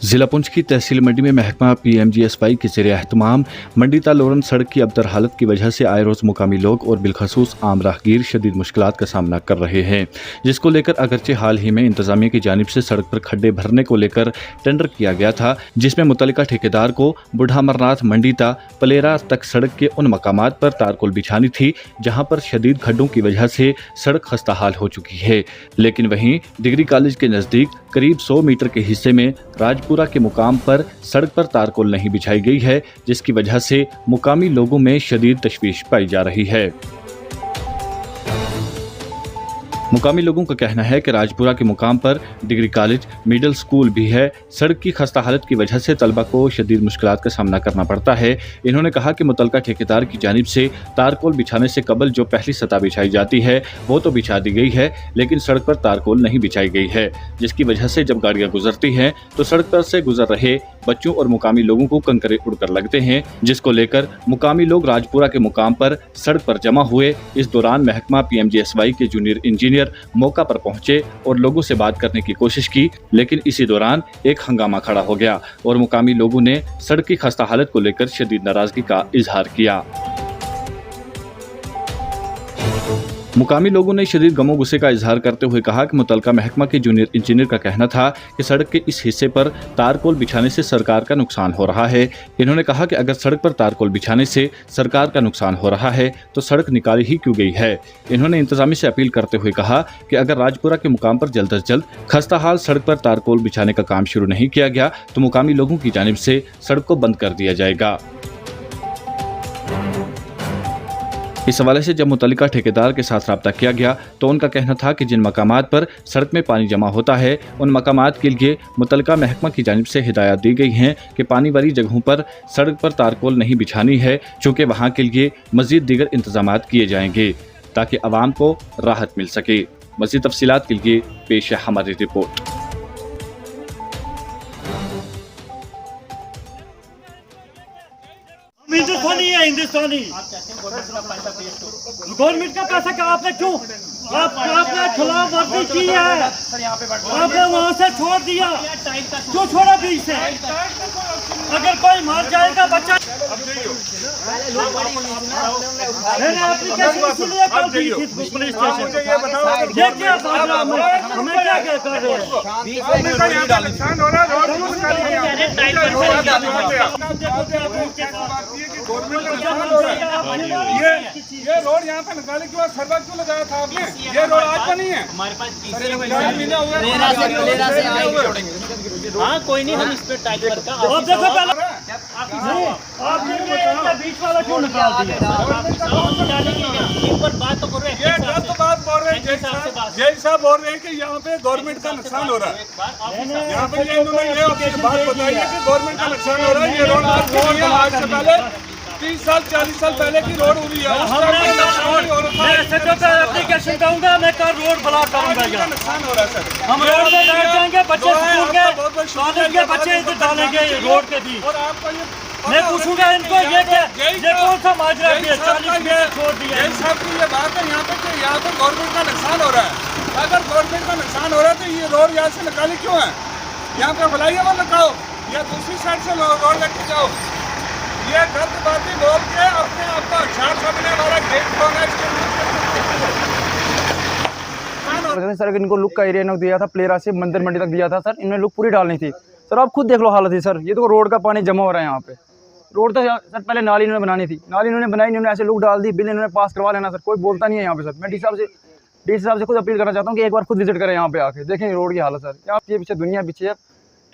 जिला पुंछ की तहसील मंडी में महकमा पीएमजीएसवाई के ज़रिए एहतमाम मंडी ता लोरन सड़क की अबतर हालत की वजह से आए रोज़ मुकामी लोग और बिलखसूस आम राहगीर शदीद मुश्किलात का सामना कर रहे हैं, जिसको लेकर अगरचे हाल ही में इंतजामिया की जानिब से सड़क पर खड्डे भरने को लेकर टेंडर किया गया था, जिसमें मुतल्लिका ठेकेदार को बूढ़ा अमरनाथ मंडी ता पलेरा तक सड़क के उन मकामात पर तारकोल बिछानी थी जहाँ पर शदीद खड्डों की वजह से सड़क खस्ताहाल हो चुकी है। लेकिन वहीं डिग्री कॉलेज के नज़दीक करीब 100 मीटर के हिस्से में राजपुरा के मुकाम पर सड़क पर तारकोल नहीं बिछाई गई है, जिसकी वजह से मुकामी लोगों में शदीद तशवीश पाई जा रही है। मुकामी लोगों का कहना है कि राजपुरा के मुकाम पर डिग्री कॉलेज, मिडिल स्कूल भी है। सड़क की खस्ता हालत की वजह से तलबा को शदीद मुश्किलात का सामना करना पड़ता है। इन्होंने कहा कि मुतल्लिका ठेकेदार की जानिब से तारकोल बिछाने से कबल जो पहली सतह बिछाई जाती है वो तो बिछा दी गई है, लेकिन सड़क पर तारकोल नहीं बिछाई गई है, जिसकी वजह से जब गाड़ियां गुजरती हैं तो सड़क पर से गुजर रहे बच्चों और मुकामी लोगों को कंकरे उड़कर लगते हैं, जिसको लेकर मुकामी लोग राजपुरा के मुकाम पर सड़क पर जमा हुए। इस दौरान महकमा पीएमजीएसवाई के जूनियर इंजीनियर मौका पर पहुंचे और लोगों से बात करने की कोशिश की, लेकिन इसी दौरान एक हंगामा खड़ा हो गया और मुकामी लोगों ने सड़क की खस्ता हालत को लेकर शदीद नाराजगी का इजहार किया। मुकामी लोगों ने शदीद गमो गुस्से का इजहार करते हुए कहा कि मुतल्लिका महकमा के जूनियर इंजीनियर का कहना था कि सड़क के इस हिस्से पर तारकोल बिछाने से सरकार का नुकसान हो रहा है। इन्होंने कहा कि अगर सड़क पर तारकोल बिछाने से सरकार का नुकसान हो रहा है तो सड़क निकाली ही क्यों गई है। इन्होंने इंतजामिया से अपील करते हुए कहा कि अगर राजपुरा के मुकाम पर जल्द अज जल्द खस्ताहाल सड़क पर तारकोल बिछाने का काम शुरू नहीं किया गया तो मुकामी लोगों की जानिब से सड़क को बंद कर दिया जाएगा। इस हवाले से जब मुतल्लिका ठेकेदार के साथ राब्ता किया गया तो उनका कहना था कि जिन मकामात पर सड़क में पानी जमा होता है उन मकामात के लिए मुतल्लिका महकमा की जानिब से हिदायत दी गई हैं कि पानी वाली जगहों पर सड़क पर तारकोल नहीं बिछानी है, चूँकि वहाँ के लिए मज़ीद दीगर इंतजामात किए जाएंगे ताकि आवाम को राहत मिल सके। मज़ीद तफसीलात के लिए पेश है हमारी रिपोर्ट। हिंदुस्तानी गवर्नमेंट का पैसा का आपने क्यों आपने खिलाफ वर्जी की है, आपने वहाँ से छोड़ दिया, क्यों छोड़ा बीच से? अगर कोई मर जाएगा बच्चा पुलिस स्टेशन ये क्या हमें क्या कर रहे ये रोड यहाँ पे निकालने के बाद सर्वर क्यों लगाया था आपने? ये रोड आज का नहीं है, हमारे पास 3 महीने हो गए। हाँ कोई नहीं, हम इस पे टाइप करके आप देखो पहले आपने बीच वाला क्यों निकाल दिया? इन पर बात तो कर रहे हैं, ये गलत बात बोल रहे हैं। जय साहब बोल रहे हैं कि यहाँ पे गवर्नमेंट का नुकसान हो रहा है। यहाँ पे ये इन्होंने ये बात बताई है कि गवर्नमेंट का नुकसान हो रहा है। ये रोड आज से पहले 30 साल 40 साल पहले की रोड हुई है। एप्लीकेशन दूंगा, मैं कल रोड ब्लॉक करूंगा। नुकसान हो रहा है सर। हम रोड में बैठ जाएंगे, बच्चे स्कूल के कॉलेज के बच्चे इधर डालेंगे रोड के बीच। और आपका ये मैं पूछूंगा इनको ये कौन सा माजरा है? 40 मिनट छोड़ दिया। जय साहब की ये बात है यहाँ पे कि यहाँ पे गवर्नमेंट का नुकसान हो रहा है। अगर गवर्नमेंट का नुकसान हो रहा है तो ये रोड यहाँ से निकाली क्यों है? यहाँ पे भलाइए वो लगाओ या दूसरी साइड से रोड लेके जाओ। ये गलत बातें बोल के अपने आप को अच्छा समझने वाला गेट खोलना सर। इनको लुक का एरिया दिया था, प्लेरा से मंदिर मंडी तक दिया था सर। इन्होंने लुक पूरी डालनी थी सर। आप खुद देख लो हालत है सर। ये तो रोड का पानी जमा हो रहा है यहाँ पे। रोड तो सर पहले नाली इन्होंने बनानी थी, नाली इन्होंने बनाई, इन्होंने ऐसे लुक डाल दी, बिल इन्होंने पास करवा लेना सर। कोई बोलता नहीं है यहाँ पे सर। मैं डी साहब से खुद अपील करना चाहता हूँ कि एक बार खुद विजिट करें यहाँ पे आके, देखें रोड की हालत सर। यहाँ ये पीछे दुनिया पीछे है,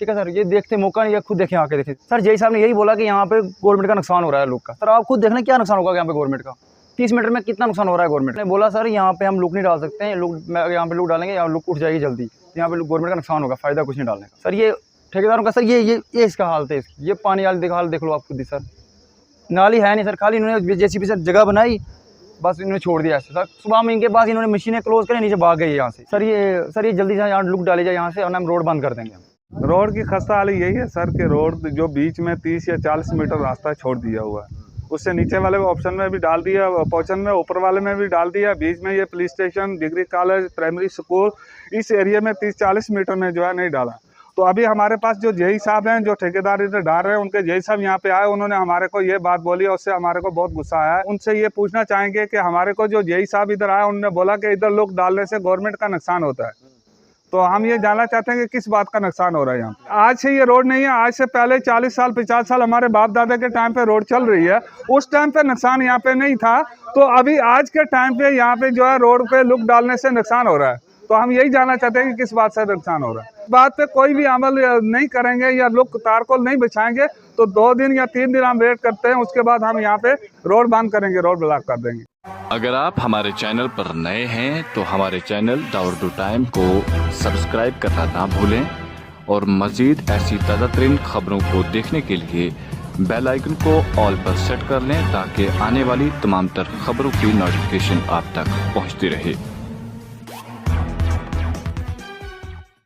ठीक है सर। ये देखते मौका नहीं है, खुद देखें आके देखें सर। जय साहब ने यही बोला कि यहाँ पे गवर्नमेंट का नुकसान हो रहा है लुक का। सर आप खुद देखना क्या नुकसान होगा यहाँ पे गवर्नमेंट का। 30 मीटर में कितना नुकसान हो रहा है। गवर्नमेंट ने बोला सर यहाँ पे हम लुक नहीं डाल सकते हैं, लुक यहाँ पे लुक डालेंगे यहाँ लुक उठ जाएगी जल्दी, यहाँ पे गवर्नमेंट का नुकसान होगा, फायदा कुछ नहीं डालने का सर। ये ठेकेदारों का सर ये इसका हालत है इसकी। ये पानी वाली हाल देख लो आप खुद ही सर। नाली है नहीं सर, खाली इन्होंने जेसीबी से जगह बनाई, बस इन्होंने छोड़ दिया ऐसे सर। सुबह में इनके पास इन्होंने मशीनें क्लोज करें, नीचे भाग गई यहाँ से सर। ये जल्दी से यहाँ लुक डाली जाए यहाँ से, और हम रोड बंद कर देंगे। रोड की खस्ता हालत यही है सर कि रोड जो बीच में 30 या 40 मीटर रास्ता छोड़ दिया हुआ है, उससे नीचे वाले ऑप्शन में भी डाल दिया, पोर्शन में ऊपर वाले में भी डाल दिया, बीच में ये police station, degree college, primary school, इस एरिया में 30-40 मीटर में जो है नहीं डाला। तो अभी हमारे पास जो जेई साहब हैं, जो ठेकेदार इधर डाल रहे हैं, उनके जेई साहब यहाँ पे आए, उन्होंने हमारे को ये बात बोली और उससे हमारे को बहुत गुस्सा आया है। उनसे ये पूछना चाहेंगे कि हमारे को जो जेई साहब इधर आए, उन्होंने बोला कि इधर लोग डालने से गवर्नमेंट का नुकसान होता है। तो हम ये जानना चाहते हैं कि किस बात का नुकसान हो रहा है यहाँ पे। आज से ये रोड नहीं है, आज से पहले 40 साल 50 साल हमारे बाप दादा के टाइम पे रोड चल रही है, उस टाइम पे नुकसान यहाँ पे नहीं था। तो अभी आज के टाइम पे यहाँ पे जो है रोड पे लुक डालने से नुकसान हो रहा है। तो हम यही जानना चाहते हैं कि किस बात से नुकसान हो रहा है। इस बात पे कोई भी अमल नहीं करेंगे या लोग तारकोल नहीं बिछाएंगे तो 2 दिन या 3 दिन हम वेट करते हैं, उसके बाद हम यहाँ पे रोड बंद करेंगे, रोड ब्लॉक कर देंगे। अगर आप हमारे चैनल पर नए हैं तो हमारे चैनल द उर्दू टाइम को सब्सक्राइब करना ना भूलें और मज़ीद ऐसी ताज़ा तरीन खबरों को देखने के लिए बेल आइकन को ऑल पर सेट कर लें ताकि आने वाली तमाम तर खबरों की नोटिफिकेशन आप तक पहुंचती रहे।